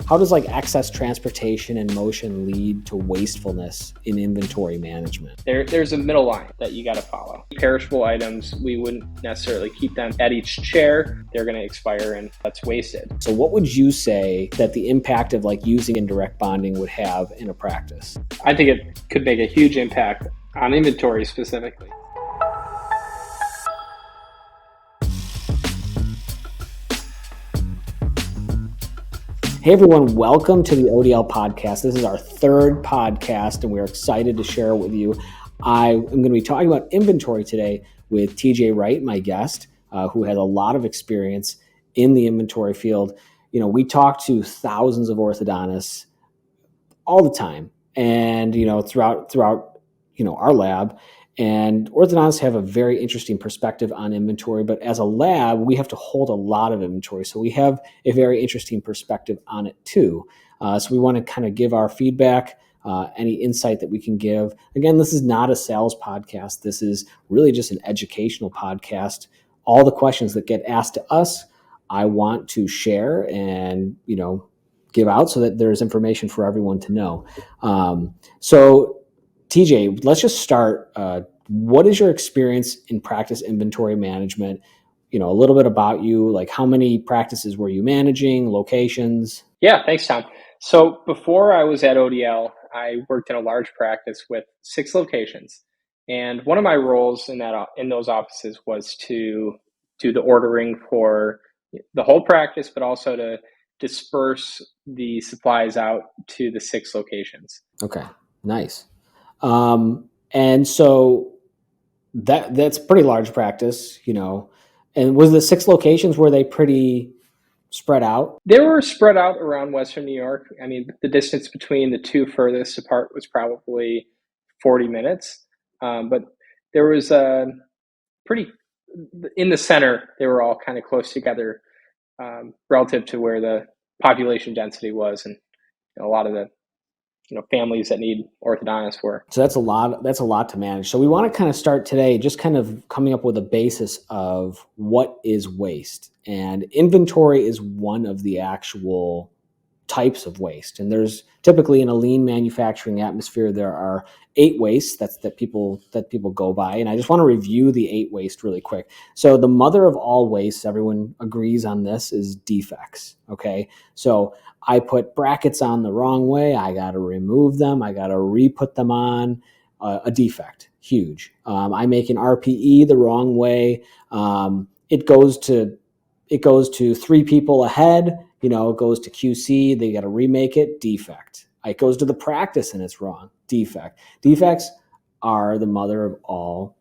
how does like excess transportation and motion lead to wastefulness in inventory management? There's a middle line that you got to follow. Perishable items, we wouldn't necessarily keep them at each chair. They're going to expire and that's wasted. So what would you say that the impact of like using indirect bonding would have in a practice? I think it could make a huge impact on inventory specifically. Hey everyone, welcome to the ODL podcast. This is our third podcast and we're excited to share it with you. I am going to be talking about inventory today with TJ Wright, my guest, who has a lot of experience in the inventory field. You know, we talk to thousands of orthodontists all the time and, throughout our lab. And orthodontists have a very interesting perspective on inventory, but as a lab, we have to hold a lot of inventory. So we have a very interesting perspective on it too. So we want to kind of give our feedback, any insight that we can give. Again, this is not a sales podcast. This is really just an educational podcast. All the questions that get asked to us, I want to share and, give out so that there's information for everyone to know. So TJ, let's just start. What is your experience in practice inventory management? A little bit about you, like how many practices were you managing, locations? Yeah, thanks, Tom. So before I was at ODL, I worked in a large practice with 6 locations. And one of my roles in those offices was to do the ordering for the whole practice, but also to disperse the supplies out to the 6 locations. Okay, nice. And so that's pretty large practice, and was the 6 locations, were they pretty spread out? They were spread out around Western New York. I mean, the distance between the 2 furthest apart was probably 40 minutes. But there was in the center, they were all kind of close together, relative to where the population density was and a lot of the families that need orthodontists were. So that's a lot to manage. So we want to kind of start today just kind of coming up with a basis of what is waste. And inventory is one of the actual types of waste. And there's typically in a lean manufacturing atmosphere, there are 8 wastes that people go by. And I just want to review the 8 waste really quick. So the mother of all wastes, everyone agrees on this, is defects. Okay. So I put brackets on the wrong way. I got to remove them. I got to re-put them on. A defect, huge. I make an RPE the wrong way. It goes to 3 people ahead. It goes to QC. They got to remake it. Defect. It goes to the practice and it's wrong. Defect. Defects are the mother of all,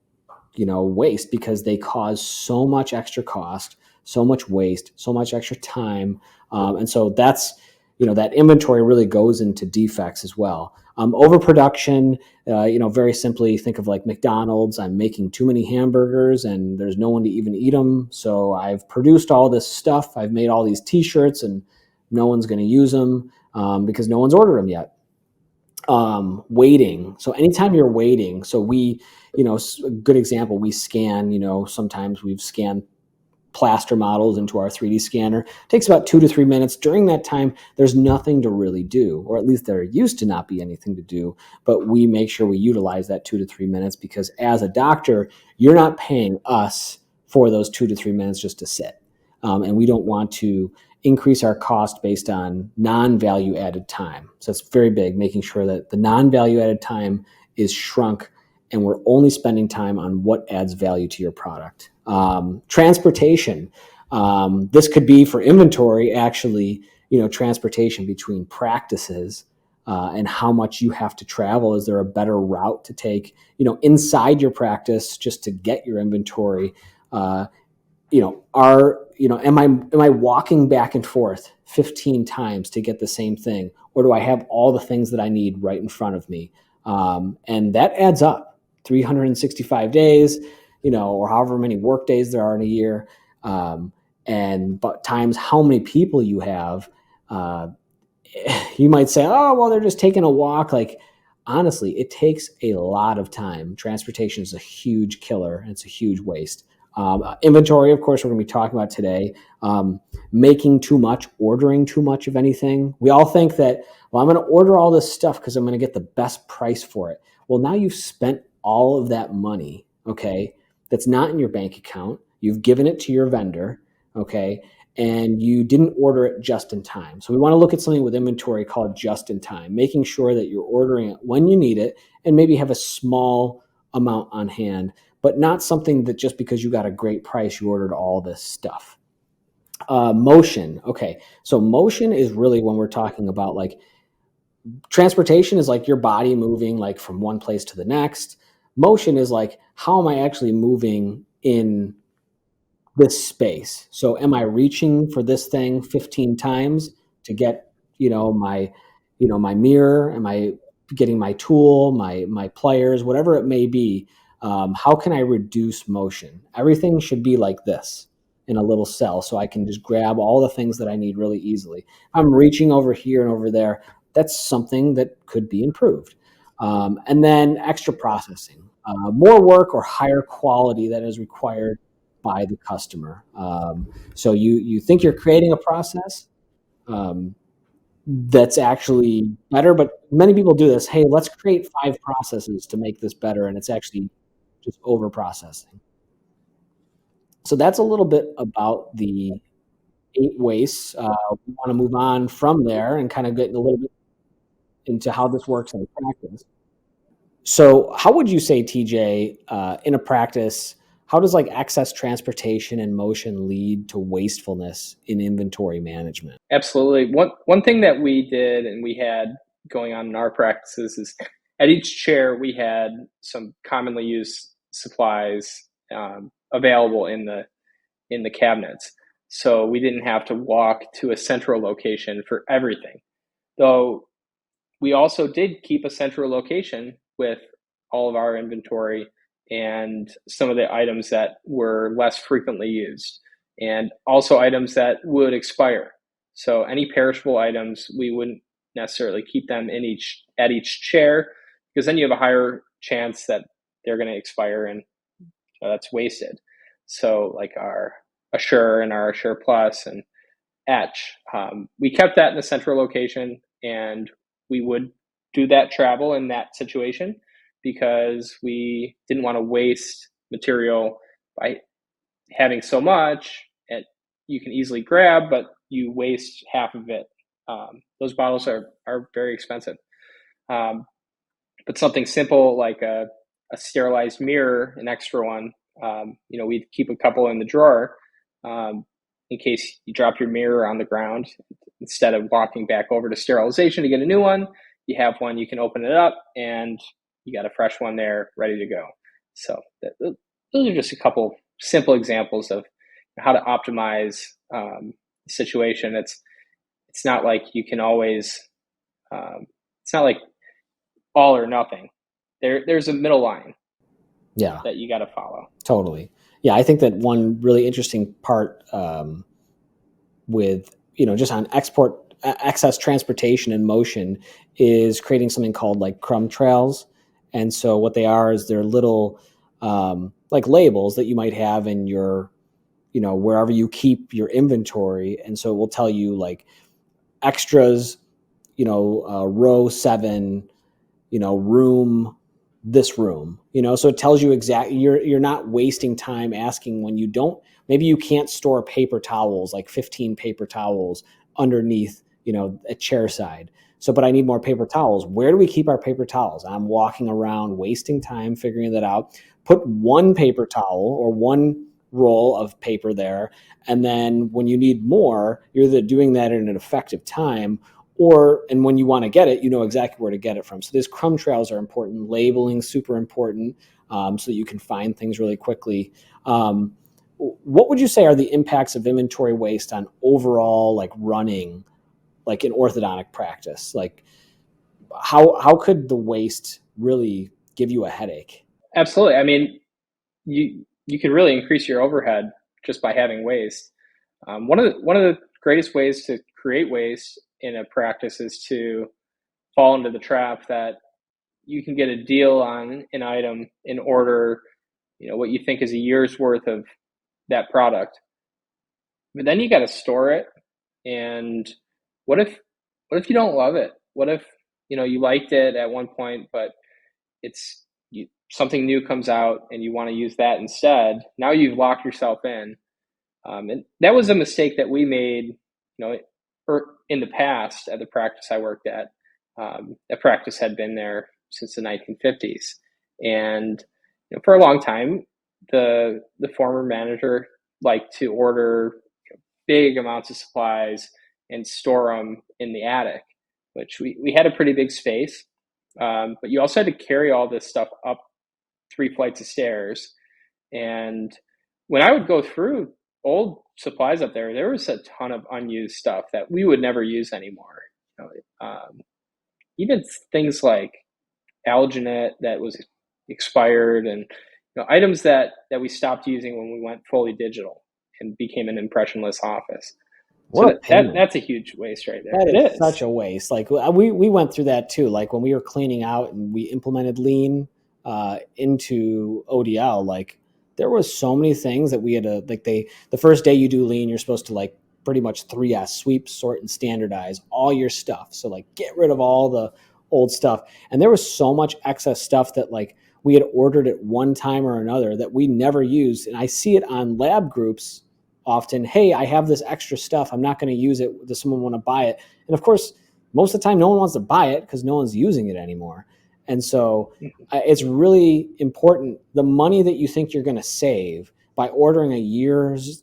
waste because they cause so much extra cost, so much waste, so much extra time. And so that's, that inventory really goes into defects as well. Overproduction, very simply think of like McDonald's. I'm making too many hamburgers and there's no one to even eat them. So I've produced all this stuff. I've made all these t-shirts and no one's going to use them because no one's ordered them yet. Waiting. So anytime you're waiting, so we, a good example, we scan, sometimes we've scanned plaster models into our 3D scanner. It takes about 2 to 3 minutes. During that time, there's nothing to really do, or at least there used to not be anything to do, but we make sure we utilize that 2 to 3 minutes because as a doctor, you're not paying us for those 2 to 3 minutes just to sit. And we don't want to increase our cost based on non-value added time. So it's very big, making sure that the non-value added time is shrunk and we're only spending time on what adds value to your product. Transportation. This could be for inventory, actually, transportation between practices and how much you have to travel. Is there a better route to take, inside your practice just to get your inventory? Am I walking back and forth 15 times to get the same thing? Or do I have all the things that I need right in front of me? And that adds up. 365 days, or however many work days there are in a year, but times how many people you have, you might say, oh, well, they're just taking a walk. Like, honestly, it takes a lot of time. Transportation is a huge killer and it's a huge waste. Inventory, of course, we're going to be talking about today. Making too much, ordering too much of anything. We all think that, well, I'm going to order all this stuff because I'm going to get the best price for it. Well, now you've spent all of that money, okay, that's not in your bank account. You've given it to your vendor, okay, and you didn't order it just in time. So we want to look at something with inventory called just in time, making sure that you're ordering it when you need it and maybe have a small amount on hand, but not something that just because you got a great price, you ordered all this stuff. Motion. Okay. So motion is really when we're talking about like transportation is like your body moving like from one place to the next. Motion is like, how am I actually moving in this space? So am I reaching for this thing 15 times to get, my mirror? Am I getting my tool, my pliers, whatever it may be? How can I reduce motion? Everything should be like this in a little cell so I can just grab all the things that I need really easily. I'm reaching over here and over there. That's something that could be improved. And then extra processing, more work or higher quality that is required by the customer. So you think you're creating a process that's actually better, but many people do this. Hey, let's create 5 processes to make this better, and it's actually just over processing. So that's a little bit about the 8 wastes. We want to move on from there and kind of get a little bit into how this works in practice. So, how would you say, TJ, in a practice, how does like excess transportation and motion lead to wastefulness in inventory management? Absolutely. One thing that we did and we had going on in our practices is at each chair we had some commonly used supplies available in the cabinets, so we didn't have to walk to a central location for everything. Though we also did keep a central location with all of our inventory and some of the items that were less frequently used, and also items that would expire. So any perishable items, we wouldn't necessarily keep them at each chair, because then you have a higher chance that they're going to expire and that's wasted. So like our Assure and our Assure Plus and Etch, we kept that in a central location, and we would do that travel in that situation because we didn't want to waste material by having so much and you can easily grab, but you waste half of it. Those bottles are very expensive. But something simple like a sterilized mirror, an extra one, we'd keep a couple in the drawer in case you drop your mirror on the ground. Instead of walking back over to sterilization to get a new one, you have one, you can open it up, and you got a fresh one there ready to go. So those are just a couple simple examples of how to optimize the situation. It's not like you can always, it's not like all or nothing. There's a middle line that you got to follow. Totally. Yeah, I think that one really interesting part with, just on excess transportation and motion is creating something called like crumb trails. And so what they are is they're little like labels that you might have in your, wherever you keep your inventory. And so it will tell you like extras, row 7, room, this room, so it tells you exactly, you're not wasting time asking when you don't, maybe you can't store paper towels, like 15 paper towels underneath, a chair side. So, but I need more paper towels. Where do we keep our paper towels? I'm walking around wasting time figuring that out. Put one paper towel or one roll of paper there. And then when you need more, you're either doing that in an effective time, and when you want to get it, you know exactly where to get it from. So these crumb trails are important. Labeling, super important, so that you can find things really quickly. What would you say are the impacts of inventory waste on overall like running, like in orthodontic practice? Like how could the waste really give you a headache? Absolutely. I mean, you can really increase your overhead just by having waste. One of the greatest ways to create waste in a practice is to fall into the trap that you can get a deal on an item and order, what you think is a year's worth of that product, but then you got to store it. And what if you don't love it? What if, you liked it at one point, but something new comes out and you want to use that instead? Now you've locked yourself in. And that was a mistake that we made, in the past at the practice I worked at. That practice had been there since the 1950s. And for a long time, the former manager liked to order big amounts of supplies and store them in the attic, which we had a pretty big space. But you also had to carry all this stuff up 3 flights of stairs. And when I would go through old supplies up there, there was a ton of unused stuff that we would never use anymore. Even things like alginate that was expired, and items that we stopped using when we went fully digital and became an impressionless office. What So that's a huge waste right there. That is such a waste. Like we went through that too. Like when we were cleaning out and we implemented lean into ODL, like there was so many things that we had to, like the first day you do lean, you're supposed to like pretty much 3S, sweep, sort, and standardize all your stuff. So like get rid of all the old stuff. And there was so much excess stuff that like we had ordered at one time or another that we never used. And I see it on lab groups often. Hey, I have this extra stuff. I'm not going to use it. Does someone want to buy it? And of course, most of the time, no one wants to buy it because no one's using it anymore. And so it's really important. The money that you think you're going to save by ordering a year's,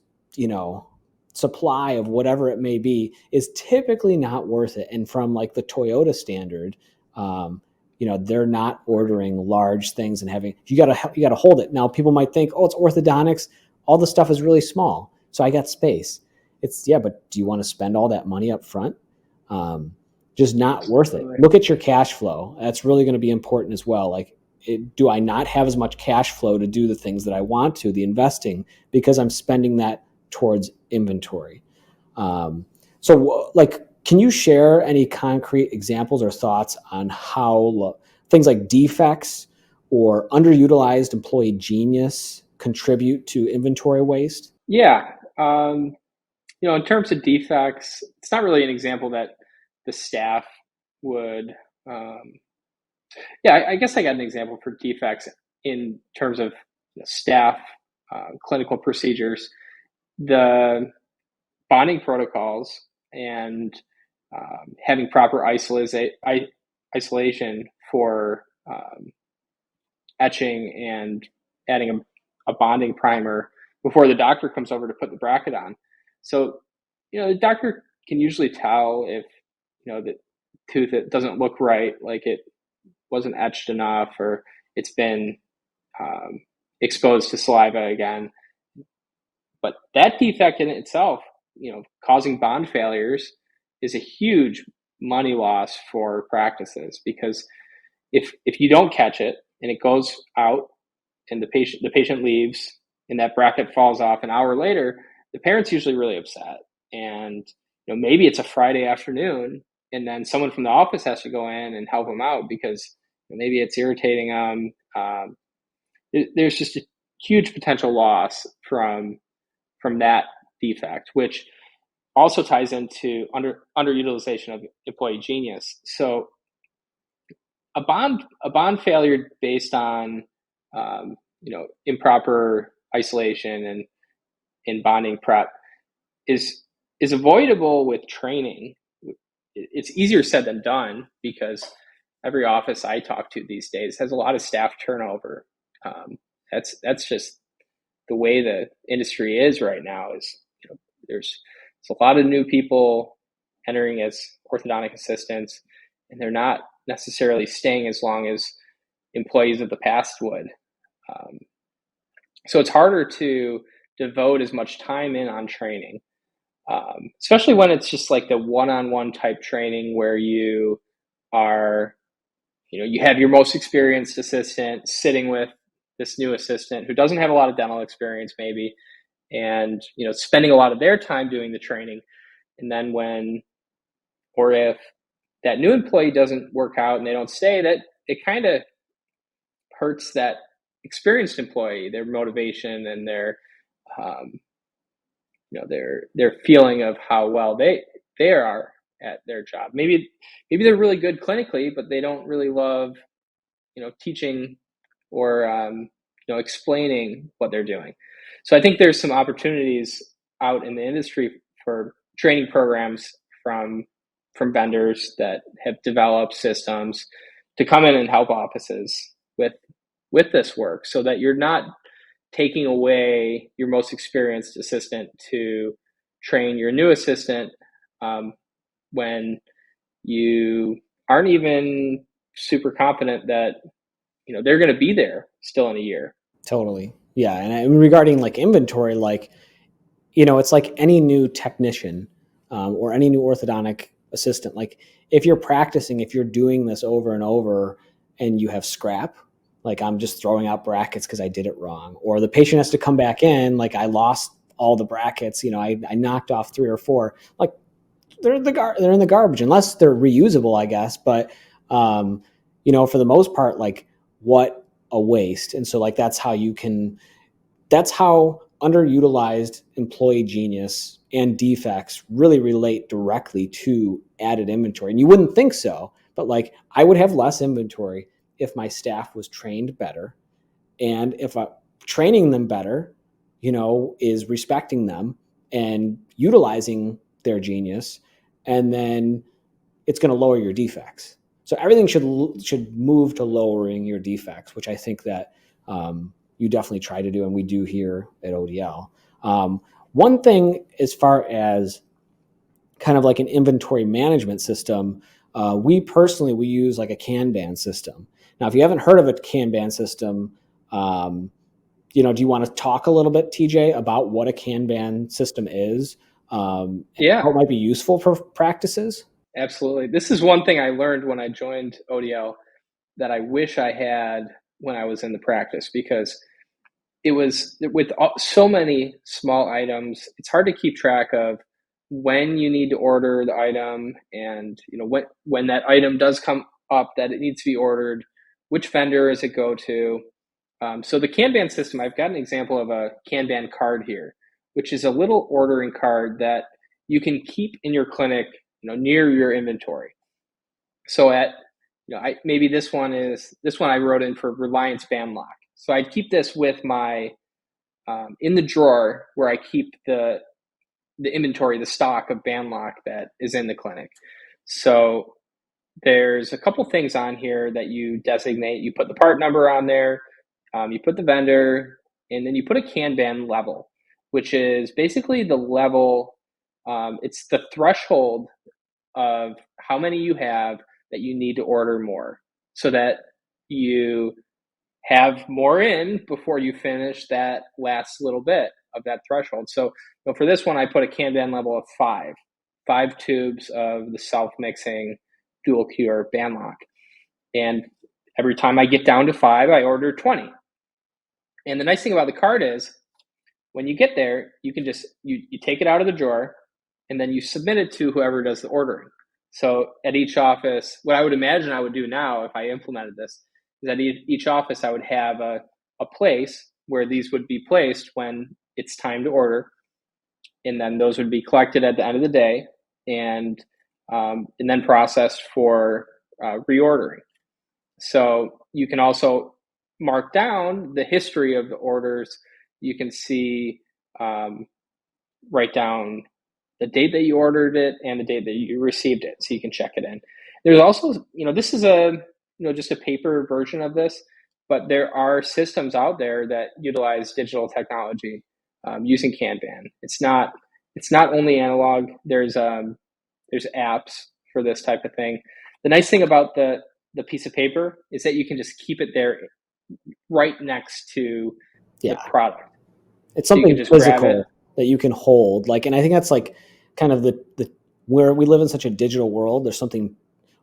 supply of whatever it may be is typically not worth it. And from like the Toyota standard, they're not ordering large things and having, you got to hold it. Now people might think, oh, it's orthodontics. All the stuff is really small. So I got space. But do you want to spend all that money up front? Just not worth it. Look at your cash flow. That's really going to be important as well. Like, do I not have as much cash flow to do the things that I want to, the investing, because I'm spending that towards inventory? So can you share any concrete examples or thoughts on how things like defects or underutilized employee genius contribute to inventory waste? Yeah. In terms of defects, it's not really an example that the staff would. I guess I got an example for defects in terms of staff clinical procedures. The bonding protocols and having proper isolation for etching and adding a bonding primer before the doctor comes over to put the bracket on. So, the doctor can usually tell if, the tooth, it doesn't look right, like it wasn't etched enough, or it's been exposed to saliva again. But that defect in itself, causing bond failures, is a huge money loss for practices, because if you don't catch it and it goes out and the patient leaves and that bracket falls off an hour later, the parent's usually really upset. And maybe it's a Friday afternoon, and then someone from the office has to go in and help them out because maybe it's irritating them. There's just a huge potential loss from that defect, which also ties into underutilization of employee genius. So a bond failure based on improper isolation and in bonding prep is avoidable with training. It's easier said than done, because every office I talk to these days has a lot of staff turnover. That's just the way the industry is right now. Is there's a lot of new people entering as orthodontic assistants, and they're not necessarily staying as long as employees of the past would. So it's harder to devote as much time in on training, especially when it's just like the one-on-one type training where you are, you have your most experienced assistant sitting with this new assistant who doesn't have a lot of dental experience maybe, and spending a lot of their time doing the training. And then if that new employee doesn't work out and they don't stay, that it kind of hurts that experienced employee, their motivation and their their feeling of how well they are at their job. Maybe they're really good clinically, but they don't really love teaching or explaining what they're doing. So I think there's some opportunities out in the industry for training programs from vendors that have developed systems to come in and help offices with this work, so that you're not taking away your most experienced assistant to train your new assistant when you aren't even super confident that they're going to be there still in a year. Totally. Yeah. And regarding like inventory, like, it's like any new technician or any new orthodontic assistant. Like if you're practicing, if you're doing this over and over and you have scrap, like I'm just throwing out brackets because I did it wrong, or the patient has to come back in, like I lost all the brackets, I knocked off 3 or 4, like they're in the garbage unless they're reusable, I guess. But for the most part, like what a waste. And so like that's how underutilized employee genius and defects really relate directly to added inventory. And you wouldn't think so, but like I would have less inventory if my staff was trained better, and if training them better, is respecting them and utilizing their genius, and then it's going to lower your defects. So everything should move to lowering your defects, which I think that you definitely try to do, and we do here at ODL. One thing, as far as kind of like an inventory management system, we use like a Kanban system. Now, if you haven't heard of a Kanban system, do you want to talk a little bit, TJ, about what a Kanban system is? And how it might be useful for practices? Absolutely. This is one thing I learned when I joined ODL that I wish I had when I was in the practice, because it was with so many small items, it's hard to keep track of when you need to order the item, and when that item does come up that it needs to be ordered, which vendor does it go to. So the Kanban system, I've got an example of a Kanban card here, which is a little ordering card that you can keep in your clinic, near your inventory. So maybe this one I wrote in for Reliance Band Lock. So I'd keep this with my in the drawer where I keep the inventory, the stock of band lock that is in the clinic. So there's a couple things on here that you designate. You put the part number on there, you put the vendor, and then you put a Kanban level, which is basically the level. It's the threshold of how many you have that you need to order more, so that you have more in before you finish that last little bit of that threshold. So for this one, I put a Kanban level of 5 tubes of the self-mixing dual cure band lock. And every time I get down to 5, I order 20. And the nice thing about the card is when you get there, you can just, you take it out of the drawer and then you submit it to whoever does the ordering. So at each office, what I would imagine I would do now if I implemented this is that each office I would have a place where these would be placed when it's time to order. And then those would be collected at the end of the day and then processed for reordering. So you can also mark down the history of the orders. You can see, write down the date that you ordered it and the date that you received it, so you can check it in. There's also, this is just a paper version of this, but there are systems out there that utilize digital technology using Kanban. It's not only analog. There's apps for this type of thing. The nice thing about the piece of paper is that you can just keep it there right next to the product. It's something physical that you can hold. Like, and I think that's like kind of the where we live in such a digital world, there's something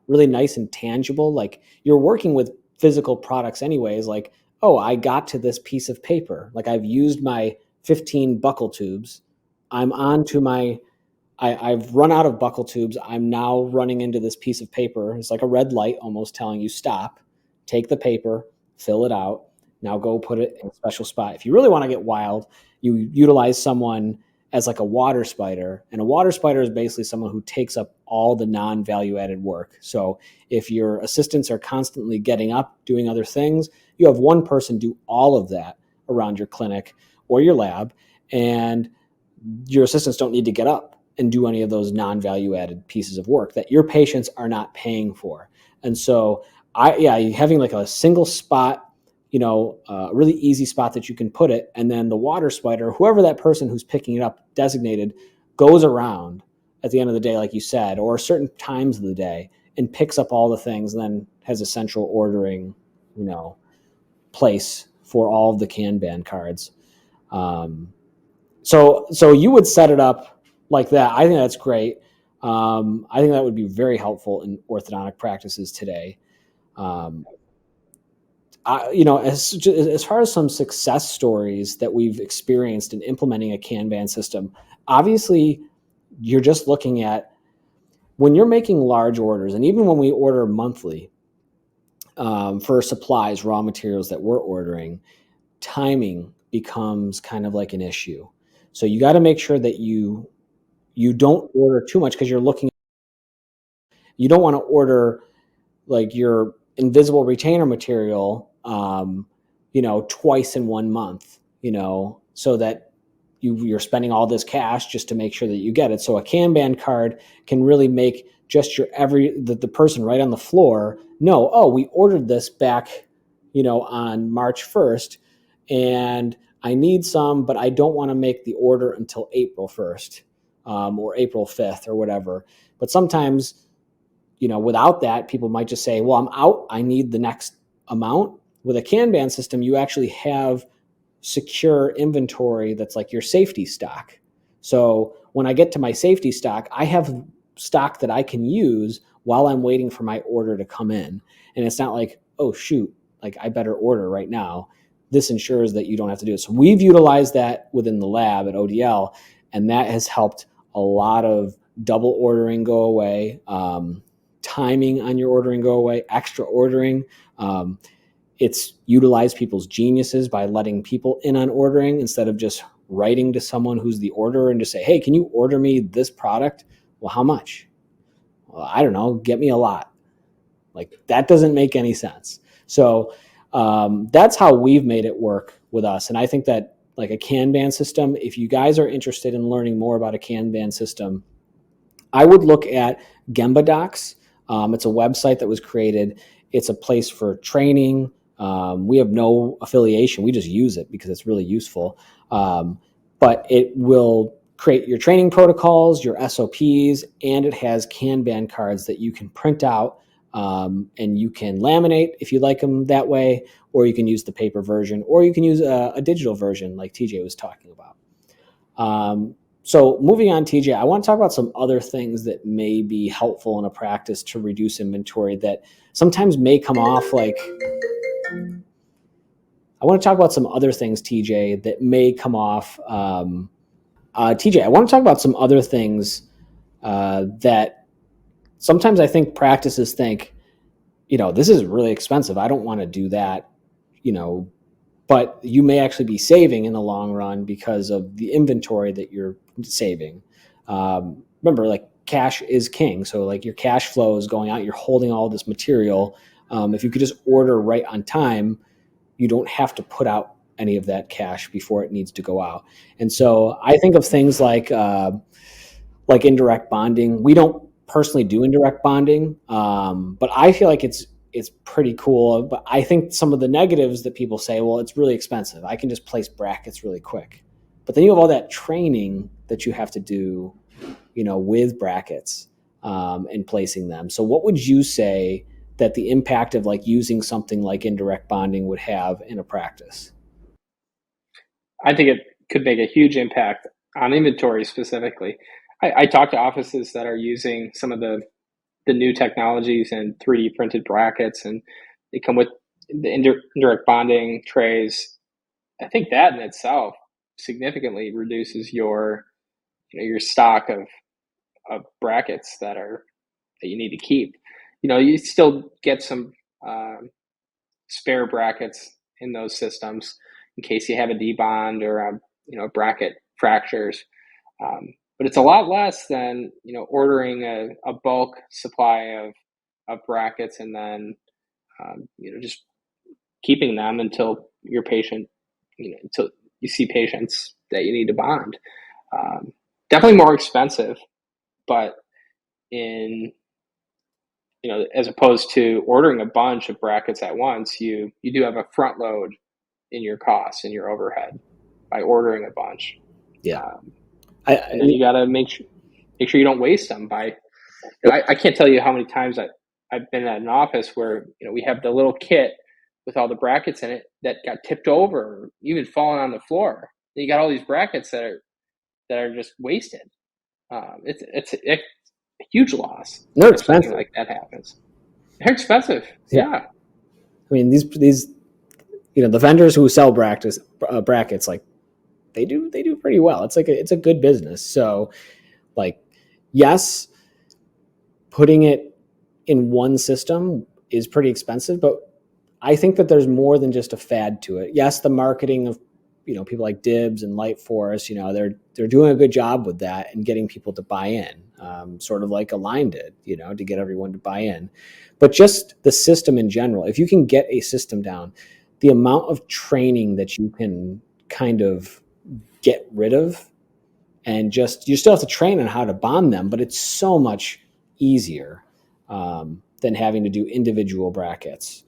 really nice and tangible. Like you're working with physical products anyways. Like, oh, I got to this piece of paper. Like I've used my 15 buckle tubes. I'm on to I've run out of buckle tubes. I'm now running into this piece of paper. It's like a red light almost telling you stop, take the paper, fill it out. Now go put it in a special spot. If you really want to get wild, you utilize someone as like a water spider. And a water spider is basically someone who takes up all the non-value added work. So if your assistants are constantly getting up, doing other things, you have one person do all of that around your clinic or your lab, and your assistants don't need to get up and do any of those non-value added pieces of work that your patients are not paying for. And so having like a single spot, a really easy spot that you can put it, and then the water spider, whoever that person who's picking it up designated, goes around at the end of the day, like you said, or certain times of the day, and picks up all the things, and then has a central ordering, place for all of the Kanban cards. So you would set it up like that. I think that's great. I think that would be very helpful in orthodontic practices today. Um, as far as some success stories that we've experienced in implementing a Kanban system, obviously you're just looking at when you're making large orders, and even when we order monthly for supplies, raw materials that we're ordering, timing becomes kind of like an issue. So you got to make sure that you don't order too much, because you don't want to order like your invisible retainer material, twice in 1 month, so that you're spending all this cash just to make sure that you get it. So a Kanban card can really make just the person right on the floor know, oh, we ordered this back, on March 1st, and I need some, but I don't want to make the order until April 1st, or April 5th or whatever. But sometimes, without that, people might just say, well, I'm out, I need the next amount. With a Kanban system, you actually have secure inventory that's like your safety stock. So when I get to my safety stock, I have stock that I can use while I'm waiting for my order to come in. And it's not like, oh, shoot, like I better order right now. This ensures that you don't have to do it. So we've utilized that within the lab at ODL, and that has helped a lot of double ordering go away, timing on your ordering go away, extra ordering. It's utilized people's geniuses by letting people in on ordering instead of just writing to someone who's the orderer and just say, hey, can you order me this product? Well, how much? Well, I don't know. Get me a lot. Like, that doesn't make any sense. So that's how we've made it work with us. And I think that like a Kanban system, if you guys are interested in learning more about a Kanban system, I would look at Gemba Docs. It's a website that was created. It's a place for training. We have no affiliation. We just use it because it's really useful. But it will create your training protocols, your SOPs, and it has Kanban cards that you can print out, and you can laminate if you like them that way, or you can use the paper version, or you can use a digital version like TJ was talking about. So moving on, TJ, I want to talk about some other things that may be helpful in a practice to reduce inventory that sometimes may come off like, I want to talk about some other things, TJ, that may come off. TJ, I want to talk about some other things that sometimes I think practices think, this is really expensive. I don't want to do that, but you may actually be saving in the long run because of the inventory that you're saving. Remember, like, cash is king. So like your cash flow is going out, you're holding all this material. If you could just order right on time, you don't have to put out any of that cash before it needs to go out. And so I think of things like indirect bonding. We don't personally do indirect bonding, but I feel like it's pretty cool. But I think some of the negatives that people say, well, it's really expensive. I can just place brackets really quick. But then you have all that training that you have to do, with brackets, and placing them. So what would you say that the impact of like using something like indirect bonding would have in a practice? I think it could make a huge impact on inventory specifically. I talk to offices that are using some of the new technologies and 3D printed brackets, and they come with the indirect bonding trays. I think that in itself significantly reduces your stock of brackets that you need to keep. You still get some spare brackets in those systems in case you have a debond or a bracket fractures. But it's a lot less than ordering a bulk supply of brackets and then just keeping them until your patient, until you see patients that you need to bond. Definitely more expensive, but as opposed to ordering a bunch of brackets at once, you do have a front load in your costs and your overhead by ordering a bunch. Yeah. And then you got to make sure you don't waste them I can't tell you how many times I've been at an office where, we have the little kit with all the brackets in it that got tipped over, even fallen on the floor. And you got all these brackets that are just wasted. It's a huge loss. They're expensive. Something like that happens. They're expensive. Yeah. I mean, these the vendors who sell brackets, like they do pretty well. It's it's a good business. So, like, yes, putting it in one system is pretty expensive, but I think that there's more than just a fad to it. Yes, the marketing of people like Dibs and Light Forest, they're doing a good job with that and getting people to buy in, sort of like Align did, to get everyone to buy in. But just the system in general, if you can get a system down, the amount of training that you can kind of get rid of, and you still have to train on how to bond them, but it's so much easier than having to do individual brackets.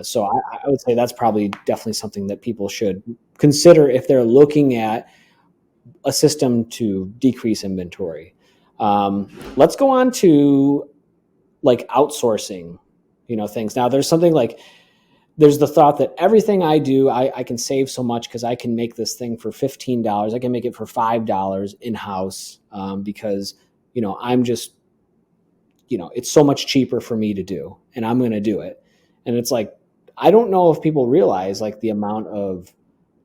So I would say that's probably definitely something that people should consider if they're looking at a system to decrease inventory. Let's go on to like outsourcing, things. Now there's something like, there's the thought that everything I do, I can save so much because I can make this thing for $15. I can make it for $5 in-house because, I'm just, it's so much cheaper for me to do, and I'm going to do it. And it's like, I don't know if people realize like the amount of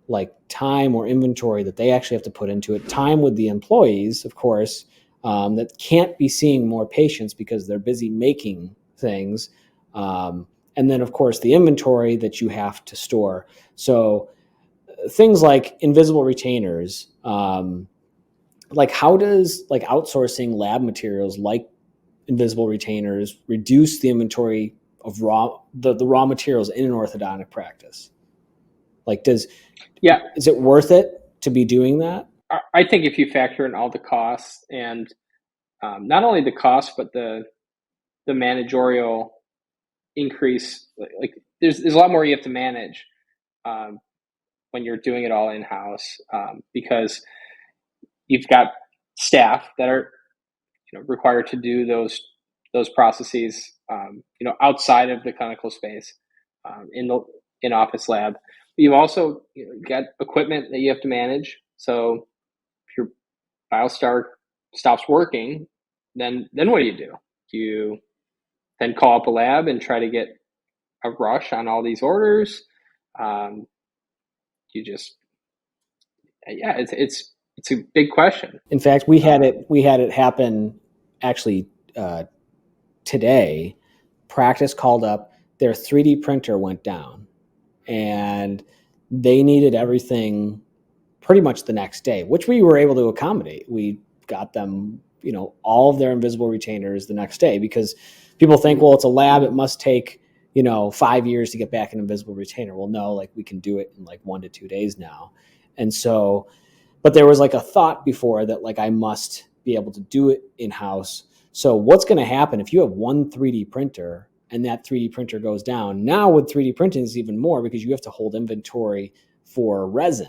like time or inventory that they actually have to put into it. Time with the employees, of course, that can't be seeing more patients because they're busy making things. And then, of course, the inventory that you have to store. So things like invisible retainers, like how does like outsourcing lab materials like invisible retainers reduce the inventory of the raw materials in an orthodontic practice? Like, is it worth it to be doing that? I think if you factor in all the costs and not only the cost, but the managerial increase, like there's a lot more you have to manage when you're doing it all in-house because you've got staff that are required to do those processes outside of the clinical space in the in-office lab. You've also got equipment that you have to manage. So if your BioStar stops working, then what do? You then call up a lab and try to get a rush on all these orders. It's a big question. In fact, we had it happen actually today. Practice called up, their 3D printer went down, and they needed everything pretty much the next day, which we were able to accommodate. We got them, all of their invisible retainers the next day, because people think, well, it's a lab, it must take 5 years to get back an invisible retainer. Well, no, like we can do it in like 1 to 2 days now. And so, but there was like a thought before that like I must be able to do it in-house. So what's going to happen if you have one 3D printer and that 3D printer goes down? Now with 3D printing is even more, because you have to hold inventory for resin.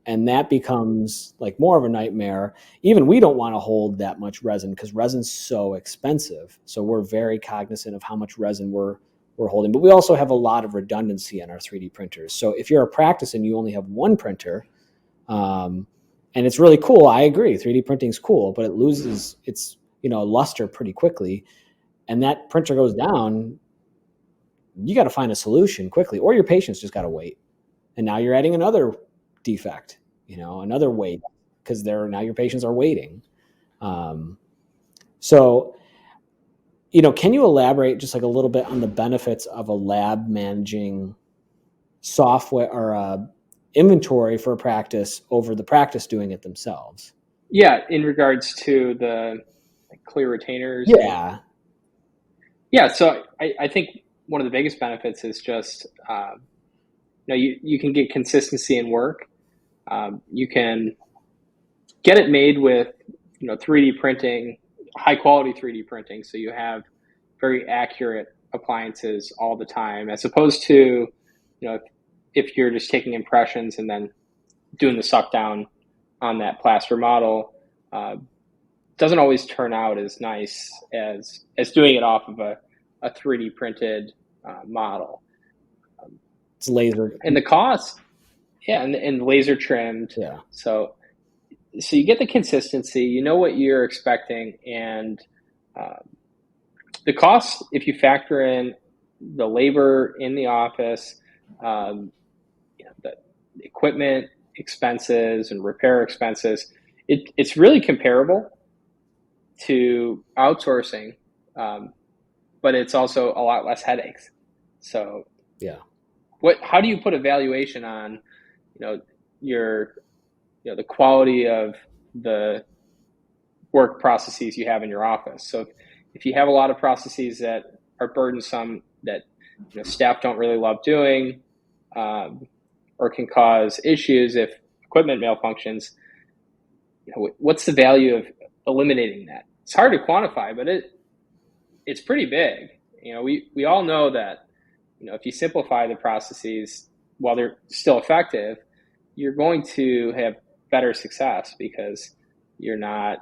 And that becomes like more of a nightmare. Even we don't want to hold that much resin because resin's so expensive. So we're very cognizant of how much resin we're holding. But we also have a lot of redundancy on our 3D printers. So if you're a practice and you only have one printer, and it's really cool, I agree, 3D printing is cool, but it loses its luster pretty quickly. And that printer goes down, you got to find a solution quickly, or your patients just got to wait. And now you're adding another defect, another wait, because now your patients are waiting. So, can you elaborate just like a little bit on the benefits of a lab managing software or inventory for a practice over the practice doing it themselves. Yeah, in regards to the clear retainers and Yeah. yeah, so I think one of the biggest benefits is just you can get consistency in work. You can get it made with 3D printing, high quality 3D printing, so you have very accurate appliances all the time, as opposed to if you're just taking impressions and then doing the suck down on that plaster model. Doesn't always turn out as nice as doing it off of a 3D printed model. It's laser. And the cost, yeah, and laser trimmed. Yeah. So you get the consistency, you know what you're expecting, and the cost, if you factor in the labor in the office, the equipment expenses and repair expenses, it's really comparable to outsourcing, but it's also a lot less headaches. So yeah, how do you put a valuation on your the quality of the work processes you have in your office? So if you have a lot of processes that are burdensome, that staff don't really love doing, or can cause issues if equipment malfunctions, what's the value of eliminating that? It's hard to quantify, but it's pretty big. We all know that if you simplify the processes while they're still effective, you're going to have better success, because you're not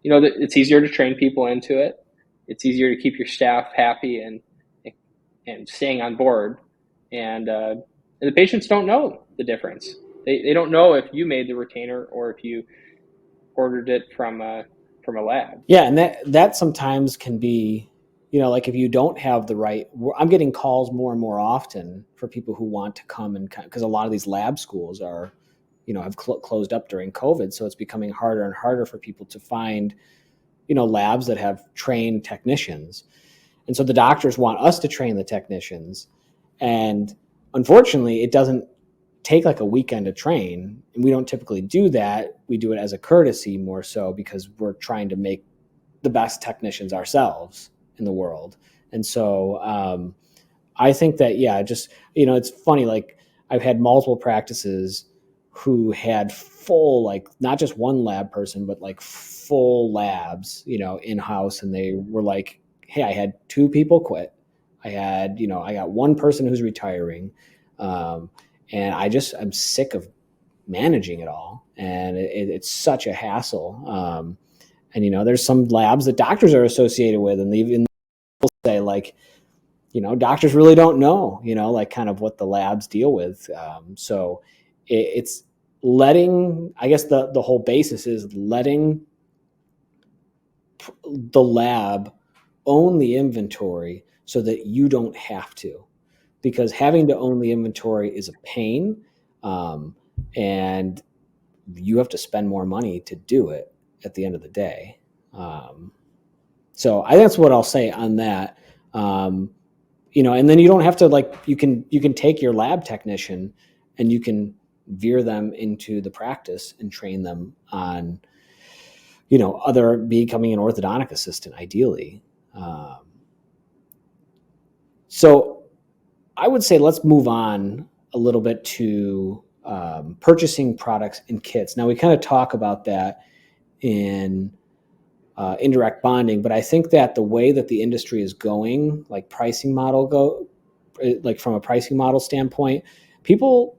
it's easier to train people into it. It's easier to keep your staff happy and staying on board, and the patients don't know the difference. They don't know if you made the retainer or if you ordered it from a lab. Yeah, and that sometimes can be, like if you don't have the right. I'm getting calls more and more often for people who want to come and, because a lot of these lab schools are, have closed up during COVID, so it's becoming harder and harder for people to find, labs that have trained technicians, and so the doctors want us to train the technicians, and unfortunately, it doesn't take like a weekend to train, and we don't typically do that. We do it as a courtesy more so, because we're trying to make the best technicians ourselves in the world. And so I think that, yeah, just, it's funny, like I've had multiple practices who had full, like not just one lab person, but like full labs, in-house. And they were like, hey, I had 2 people quit. I got one person who's retiring. And I'm sick of managing it all. And it's such a hassle. And, there's some labs that doctors are associated with, and they even say like, doctors really don't know, like kind of what the labs deal with. So it's letting, I guess the whole basis is letting the lab own the inventory so that you don't have to, because having to own the inventory is a pain. And you have to spend more money to do it at the end of the day. So that's what I'll say on that. And then you don't have to, like, you can take your lab technician and you can veer them into the practice and train them on, other becoming an orthodontic assistant, ideally. So I would say let's move on a little bit to purchasing products and kits. Now we kind of talk about that in indirect bonding, but I think that the way that the industry is going, like from a pricing model standpoint, people,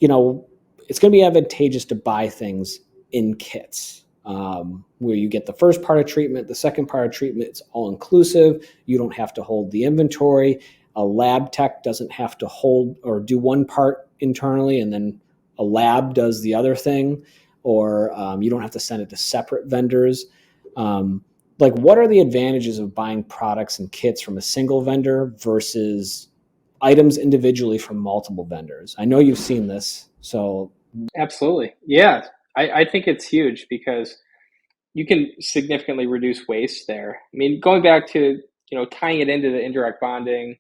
it's going to be advantageous to buy things in kits, where you get the first part of treatment, the second part of treatment, it's all inclusive. You don't have to hold the inventory. A lab tech doesn't have to hold or do one part internally, and then a lab does the other thing, or you don't have to send it to separate vendors. Like, what are the advantages of buying products and kits from a single vendor versus items individually from multiple vendors? I know you've seen this, so. Absolutely. Yeah. I think it's huge, because you can significantly reduce waste there. I mean, going back to, tying it into the indirect bonding,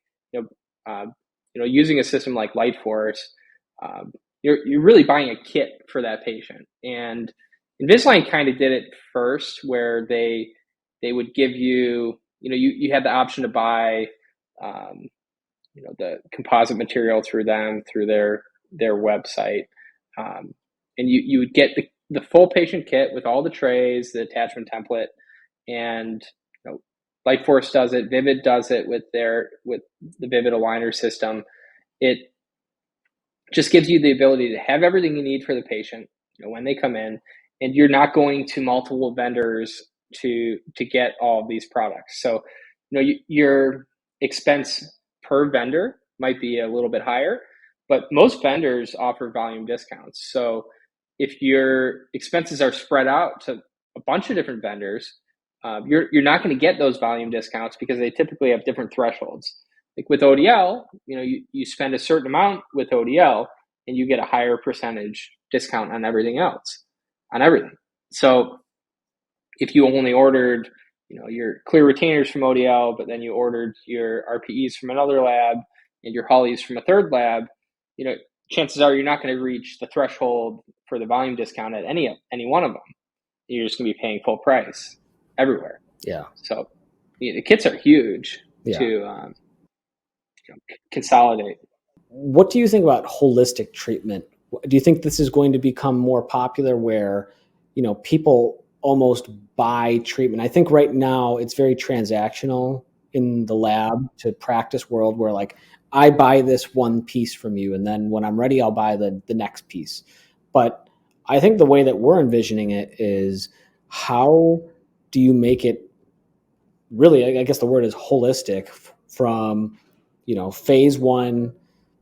using a system like Lightforce, you're really buying a kit for that patient. And Invisalign kind of did it first, where they would give you, you had the option to buy, the composite material through their website, and you would get the full patient kit with all the trays, the attachment template, and Lightforce does it, Vivid does it with the Vivid aligner system. It just gives you the ability to have everything you need for the patient, when they come in, and you're not going to multiple vendors to get all of these products. So, your expense per vendor might be a little bit higher, but most vendors offer volume discounts. So if your expenses are spread out to a bunch of different vendors, you're not going to get those volume discounts because they typically have different thresholds. Like with ODL, you spend a certain amount with ODL and you get a higher percentage discount on everything else, on everything. So if you only ordered, your clear retainers from ODL, but then you ordered your RPEs from another lab and your Hollies from a third lab, chances are you're not going to reach the threshold for the volume discount at any one of them. You're just going to be paying full price everywhere. Yeah. So the kits are huge to consolidate. What do you think about holistic treatment? Do you think this is going to become more popular where, people almost buy treatment? I think right now it's very transactional in the lab to practice world, where like I buy this one piece from you, and then when I'm ready, I'll buy the next piece. But I think the way that we're envisioning it is, how do you make it really, I guess the word is holistic, from, phase one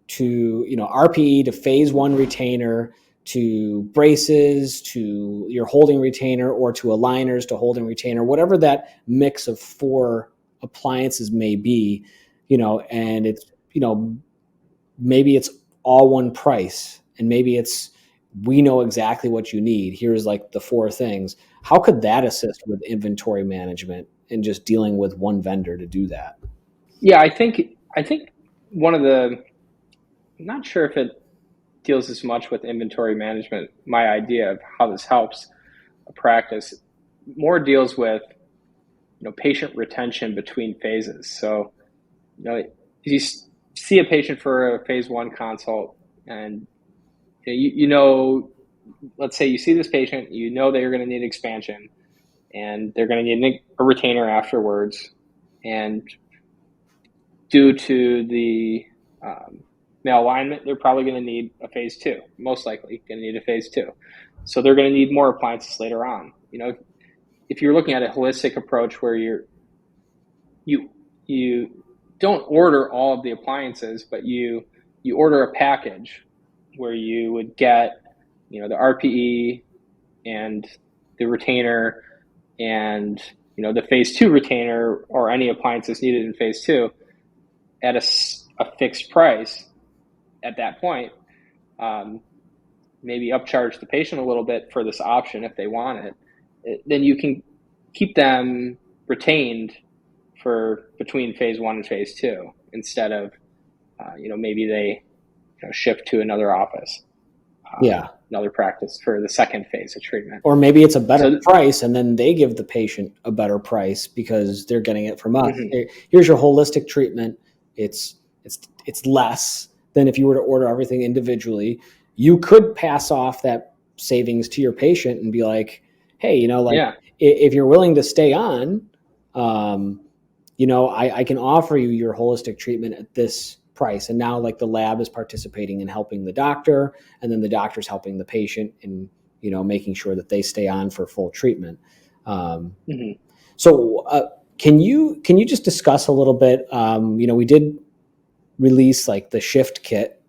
to, RPE to phase one retainer to braces to your holding retainer, or to aligners to holding retainer, whatever that mix of 4 appliances may be, and it's, maybe it's all one price, and maybe it's, we know exactly what you need. Here's like the 4 things. How could that assist with inventory management and just dealing with one vendor to do that? Yeah, I think one of the, I'm not sure if it deals as much with inventory management. My idea of how this helps a practice more deals with, patient retention between phases. So, if you see a patient for a phase 1 consult, and let's say you see this patient, they're going to need expansion, and they're going to need a retainer afterwards, and due to the malalignment, they're probably going to need a phase 2, most likely going to need a phase 2. So they're going to need more appliances later on. If you're looking at a holistic approach where you don't order all of the appliances, but you order a package where you would get, the RPE and the retainer and, the phase 2 retainer, or any appliances needed in phase 2 at a fixed price at that point, maybe upcharge the patient a little bit for this option if they want it, then you can keep them retained for between phase 1 and phase 2, instead of, maybe they shift to another office, another practice for the second phase of treatment. Or maybe it's a better price, and then they give the patient a better price because they're getting it from us. Mm-hmm. Here's your holistic treatment. It's less than if you were to order everything individually. You could pass off that savings to your patient and be like, hey, if you're willing to stay on, I can offer you your holistic treatment at this price. And now like the lab is participating in helping the doctor, and then the doctor's helping the patient in, making sure that they stay on for full treatment. Mm-hmm. So can you just discuss a little bit, we did release like the Shift Kit,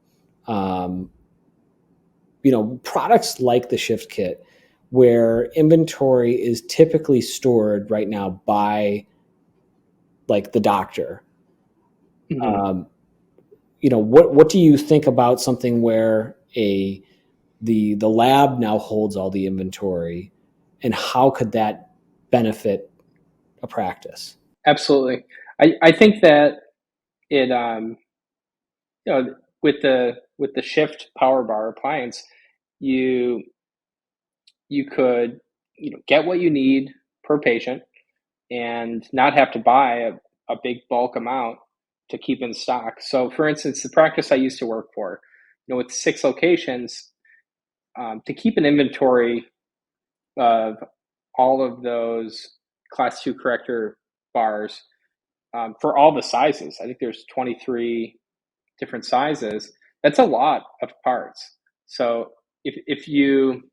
products like the Shift Kit, where inventory is typically stored right now by like the doctor. Mm-hmm. What do you think about something where the lab now holds all the inventory, and how could that benefit a practice? Absolutely. I think that it with the shift power bar appliance, you could get what you need per patient and not have to buy a big bulk amount to keep in stock. So for instance, the practice I used to work for, with 6 locations, to keep an inventory of all of those class 2 corrector bars, for all the sizes, I think there's 23 different sizes. That's a lot of parts. So if you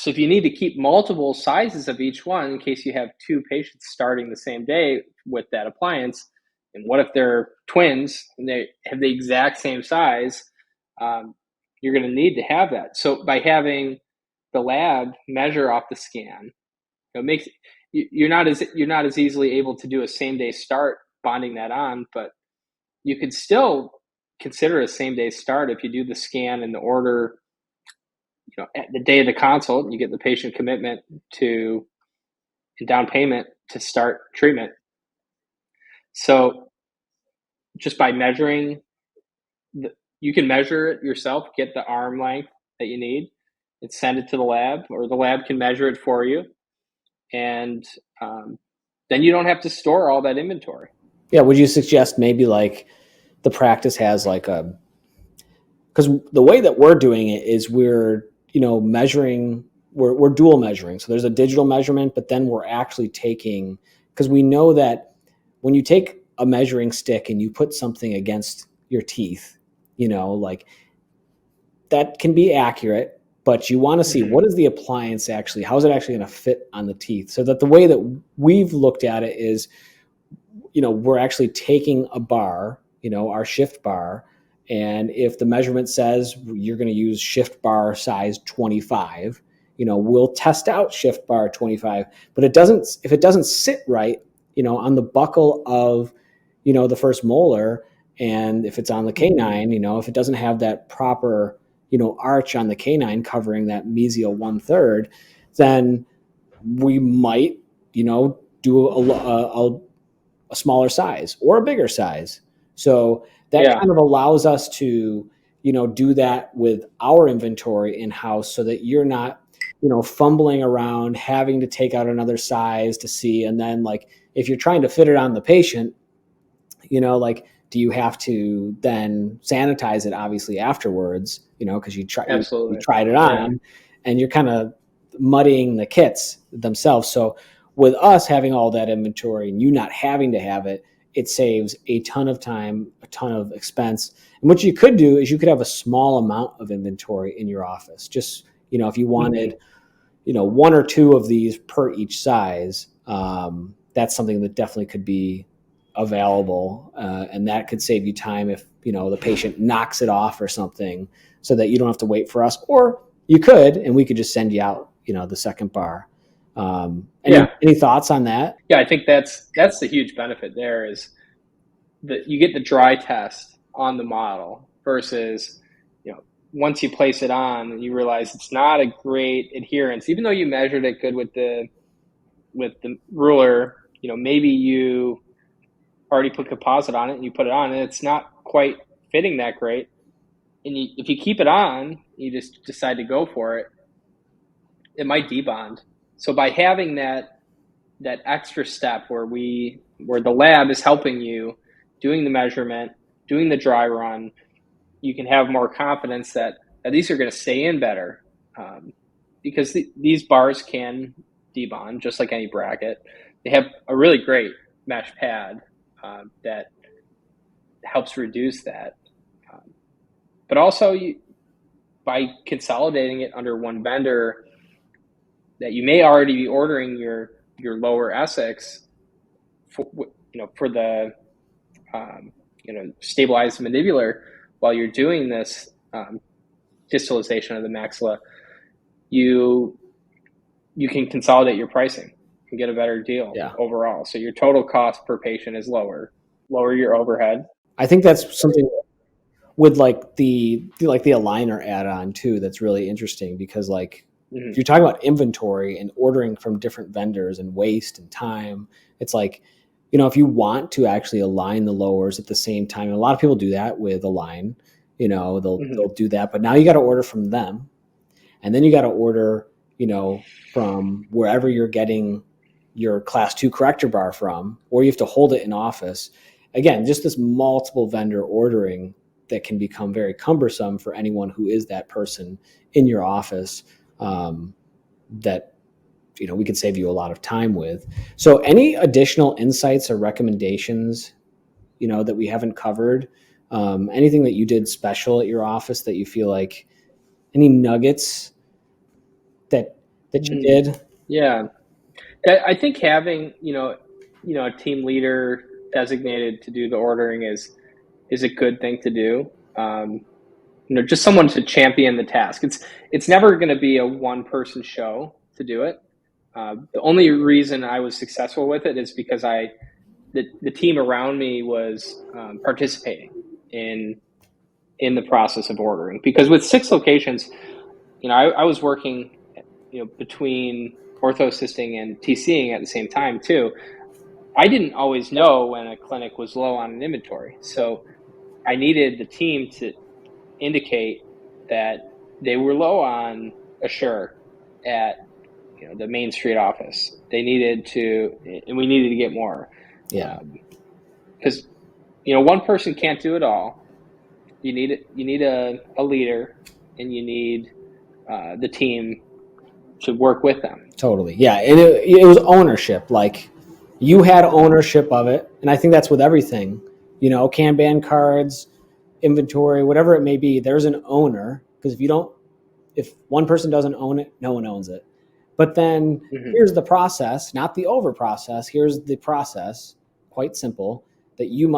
need to keep multiple sizes of each one in case you have 2 patients starting the same day with that appliance, and what if they're twins and they have the exact same size, you're going to need to have that. So by having the lab measure off the scan, it makes you're not as easily able to do a same day start bonding that on, but you could still consider a same day start if you do the scan and the order at the day of the consult. You get the patient commitment to down payment to start treatment. So just by measuring, you can measure it yourself, get the arm length that you need, and send it to the lab, or the lab can measure it for you. And then you don't have to store all that inventory. Yeah. Would you suggest maybe like the practice has like because the way that we're doing it is we're measuring, we're dual measuring. So there's a digital measurement, but then we're actually taking, because we know that when you take a measuring stick and you put something against your teeth, like that can be accurate, but you want to see what is the appliance actually, how is it actually going to fit on the teeth? So that the way that we've looked at it is, we're actually taking a bar, our shift bar, and if the measurement says you're going to use shift bar size 25, we'll test out shift bar 25, but if it doesn't sit right, on the buckle of, the first molar, and if it's on the canine, if it doesn't have that proper, arch on the canine covering that mesial 1/3, then we might, do a smaller size or a bigger size. So that kind of allows us to, do that with our inventory in-house, so that you're not, fumbling around, having to take out another size to see. And then like, if you're trying to fit it on the patient, like, do you have to then sanitize it obviously afterwards, because you tried it on, and you're kind of muddying the kits themselves. So with us having all that inventory and you not having to have it, it saves a ton of time, a ton of expense. And what you could do is you could have a small amount of inventory in your office. Just, if you wanted, 1 or 2 of these per each size, that's something that definitely could be available. And that could save you time if, the patient knocks it off or something, so that you don't have to wait for us, or you could, and we could just send you out, the second bar. Any thoughts on that? Yeah, I think that's the huge benefit there, is that you get the dry test on the model versus, once you place it on, you realize it's not a great adherence, even though you measured it good with the ruler. Maybe you already put composite on it and you put it on and it's not quite fitting that great. And if you keep it on, you just decide to go for it, it might debond. So by having that extra step where the lab is helping you, doing the measurement, doing the dry run, you can have more confidence that these are going to stay in better, because these bars can debond just like any bracket. They have a really great mesh pad that helps reduce that. But also, by consolidating it under one vendor, that you may already be ordering your lower Essex for the stabilized mandibular while you're doing this distalization of the maxilla, you can consolidate your pricing and get a better deal overall. So your total cost per patient is lower your overhead. I think that's something with like the aligner add-on too, that's really interesting, because like, if you're talking about inventory and ordering from different vendors and waste and time, it's like, if you want to actually align the lowers at the same time, and a lot of people do that with Align, they'll do that, but now you got to order from them, and then you got to order, from wherever you're getting your class 2 corrector bar from, or you have to hold it in office. Again, just this multiple vendor ordering that can become very cumbersome for anyone who is that person in your office, that we could save you a lot of time with. So any additional insights or recommendations, that we haven't covered? Anything that you did special at your office that you feel like, any nuggets that you did? Yeah. I think having, a team leader designated to do the ordering is a good thing to do. Just someone to champion the task. It's never going to be a one person show to do it. The only reason I was successful with it is because the team around me was participating in the process of ordering. Because with 6 locations, I was working, between ortho assisting and TCing at the same time too. I didn't always know when a clinic was low on an inventory, so I needed the team to indicate that they were low on Assure at the Main Street office. They needed to, and we needed to get more. Yeah, because one person can't do it all. You need a leader, and you need the team to work with them. Totally. Yeah, and it was ownership. Like, you had ownership of it, and I think that's with everything. Kanban cards, inventory, whatever it may be. There's an owner, because if one person doesn't own it, no one owns it. But then here's the process, not the over process. Here's the process, quite simple, that you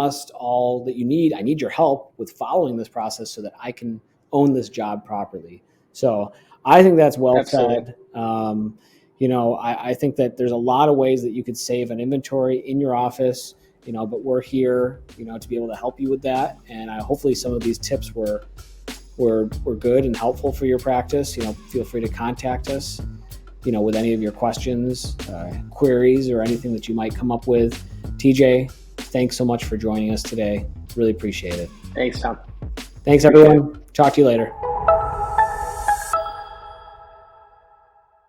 need. I need your help with following this process so that I can own this job properly. So I think that's well Absolutely. said. I think that there's a lot of ways that you could save an inventory in your office, but we're here, to be able to help you with that. And hopefully some of these tips were good and helpful for your practice. Feel free to contact us, with any of your questions, queries, or anything that you might come up with. TJ, thanks so much for joining us today. Really appreciate it. Thanks, Tom. Thanks, everyone. Talk to you later.